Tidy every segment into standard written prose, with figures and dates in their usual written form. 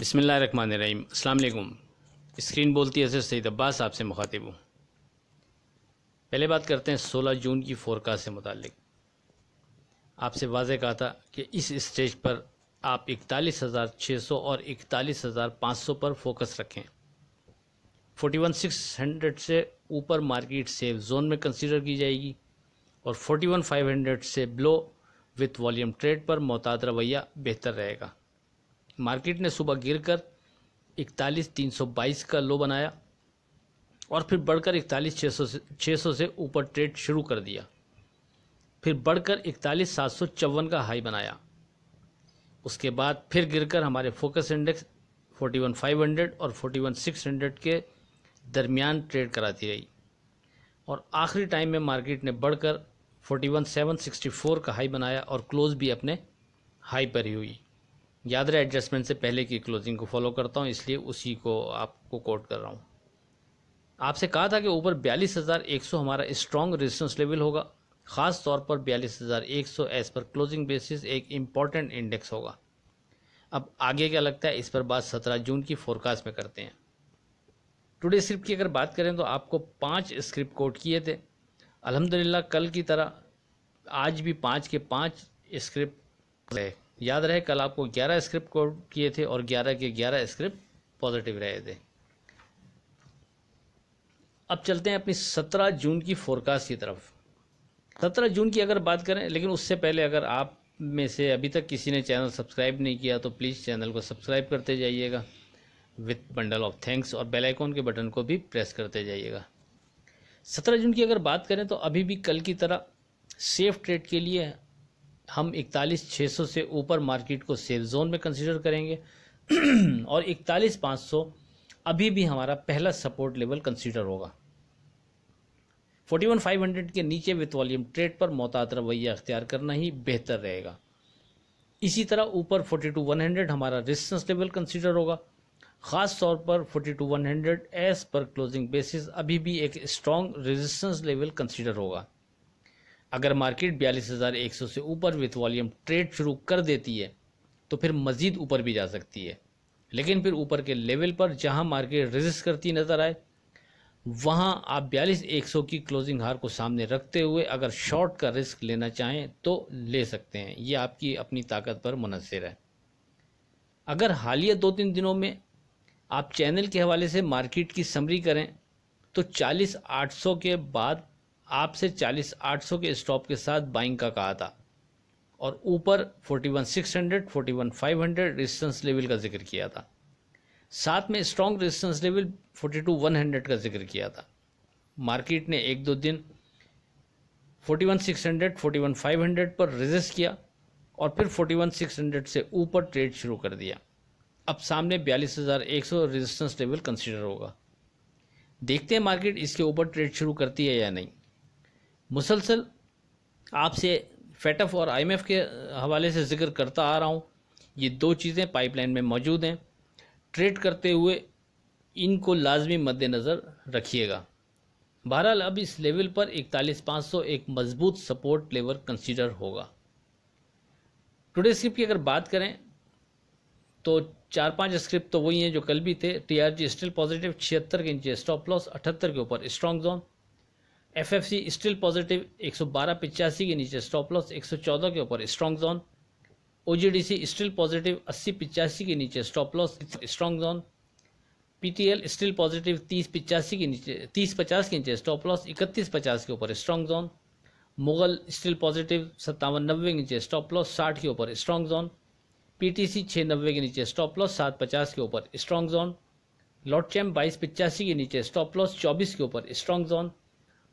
बिस्मिल्लाहिर्रहमानिर्रहीम। अस्सलाम वालेकुम। स्क्रीन बोलती है सईद अब्बास आपसे मुखातिब हूँ। पहले बात करते हैं 16 जून की फोरकास्ट से मुतालिक। आपसे वाज़ेह कहा था कि इस स्टेज पर आप 41,600 और 41,500 पर फोकस रखें। 41,600 से ऊपर मार्केट सेफ जोन में कंसीडर की जाएगी और 41,500 से बिलो विथ वॉल्यूम ट्रेड पर मोहतात रवैया बेहतर रहेगा। मार्केट ने सुबह गिरकर 41,322 का लो बनाया और फिर बढ़कर 41,600 से ऊपर ट्रेड शुरू कर दिया, फिर बढ़कर 41,754 का हाई बनाया। उसके बाद फिर गिरकर हमारे फोकस इंडेक्स 41,500 और 41,600 के दरमियान ट्रेड कराती रही और आखिरी टाइम में मार्केट ने बढ़कर 41,764 का हाई बनाया और क्लोज भी अपने हाई पर ही हुई। याद रहे एडजस्टमेंट से पहले की क्लोजिंग को फॉलो करता हूँ, इसलिए उसी को आपको कोट कर रहा हूँ। आपसे कहा था कि ऊपर 42,100 हमारा स्ट्रॉन्ग रेजिस्टेंस लेवल होगा, ख़ास तौर पर 42,100 एज पर क्लोजिंग बेसिस एक इम्पॉर्टेंट इंडेक्स होगा। अब आगे क्या लगता है इस पर बात 17 जून की फोरकास्ट में करते हैं। टुडे स्क्रिप्ट की अगर बात करें तो आपको 5 स्क्रिप्ट कोट किए थे। अल्हम्दुलिल्लाह कल की तरह आज भी 5 के 5 स्क्रिप्ट रहे। याद रहे कल आपको 11 स्क्रिप्ट कोट किए थे और 11 के 11 स्क्रिप्ट पॉजिटिव रहे थे। अब चलते हैं अपनी 17 जून की फोरकास्ट की तरफ। 17 जून की अगर बात करें, लेकिन उससे पहले अगर आप में से अभी तक किसी ने चैनल सब्सक्राइब नहीं किया तो प्लीज़ चैनल को सब्सक्राइब करते जाइएगा विथ बंडल ऑफ थैंक्स और बेल आइकॉन के बटन को भी प्रेस करते जाइएगा। 17 जून की अगर बात करें तो अभी भी कल की तरह सेफ ट्रेड के लिए हम 41,600 से ऊपर मार्केट को सेफ जोन में कंसीडर करेंगे और 41,500 अभी भी हमारा पहला सपोर्ट लेवल कंसीडर होगा। 41,500 के नीचे विथ वॉल्यूम ट्रेड पर मोहतात रवैया अख्तियार करना ही बेहतर रहेगा। इसी तरह ऊपर 42,100 हमारा रेजिस्टेंस लेवल कंसीडर होगा, ख़ास तौर पर 42,100 एज पर क्लोजिंग बेसिस अभी भी एक स्ट्रॉन्ग रेजिस्टेंस लेवल कंसीडर होगा। अगर मार्केट 42,100 से ऊपर विथ वॉल्यूम ट्रेड शुरू कर देती है तो फिर मज़ीद ऊपर भी जा सकती है, लेकिन फिर ऊपर के लेवल पर जहां मार्केट रेजिस्ट करती नज़र आए वहां आप 42,100 की क्लोजिंग हार को सामने रखते हुए अगर शॉर्ट का रिस्क लेना चाहें तो ले सकते हैं। ये आपकी अपनी ताकत पर मुनहसर है। अगर हालिया 2-3 दिनों में आप चैनल के हवाले से मार्केट की समरी करें तो 40,800 के बाद आपसे 40,800 के स्टॉप के साथ बाइंग का कहा था और ऊपर 41,600, 41,500 रेजिस्टेंस लेवल का जिक्र किया था। साथ में स्ट्रॉन्ग रेजिस्टेंस लेवल 42,100 का जिक्र किया था। मार्केट ने 1-2 दिन 41,600, 41,500 पर रेजिस्ट किया और फिर 41,600 से ऊपर ट्रेड शुरू कर दिया। अब सामने 42,100 रेजिस्टेंस लेवल कंसीडर होगा। देखते हैं मार्केट इसके ऊपर ट्रेड शुरू करती है या नहीं। मुसलसल आपसे फेटफ और IMF के हवाले से जिक्र करता आ रहा हूँ। ये 2 चीज़ें पाइपलाइन में मौजूद हैं। ट्रेड करते हुए इनको लाजमी मद्देनज़र रखिएगा। बहरहाल अब इस लेवल पर 41,500 एक मजबूत सपोर्ट लेवल कंसीडर होगा। टुडे स्क्रिप्ट की अगर बात करें तो 4-5 स्क्रिप्ट तो वही हैं जो कल भी थे। TRG स्टिल पॉजिटिव 76 के नीचे स्टॉप लॉस, 78 के ऊपर strong zone. FFC still positive 112.85 के नीचे स्टॉप लॉस, 114 के ऊपर strong zone. OGDC still positive 80.85 के नीचे stop loss, strong zone. PTL still positive 30.85 के नीचे 30.50 के नीचे स्टॉप लॉस, 31.50 के ऊपर strong zone. Mughal still positive 57.90 के नीचे स्टॉप लॉस, 60 के ऊपर स्ट्रॉन्ग जोन। PTC 6.90 के नीचे स्टॉप लॉस, 7.50 के ऊपर स्ट्रॉन्ग जोन। लॉट चैम्प 22.85 के नीचे स्टॉप लॉस, 24 के ऊपर स्ट्रॉन्ग जोन।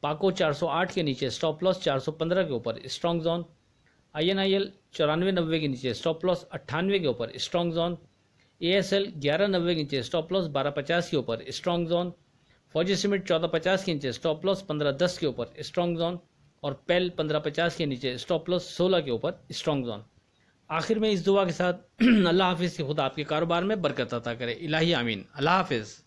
पाको 408 के नीचे स्टॉप लॉस, 415 के ऊपर स्ट्रॉन्ग जोन। INIL 94.90 के नीचे स्टॉप लॉस, 98 के ऊपर स्ट्रॉन्ग जोन। ASL 11.90 के नीचे स्टॉप लॉस, 12.50 के ऊपर स्ट्रॉन्ग जोन। फौजी सीमेंट 14.50 के नीचे स्टॉप लॉस, 15.10 के ऊपर स्ट्रॉन्ग जोन और पेल 15.50 के नीचे स्टॉप लॉस, 16 के ऊपर स्ट्रॉन्ग जोन। आखिर में इस दुआ के साथ अल्लाह हाफिज़ की खुदा आपके कारोबार में बरकत अता करे। इलाही आमीन। अल्लाह हाफिज़।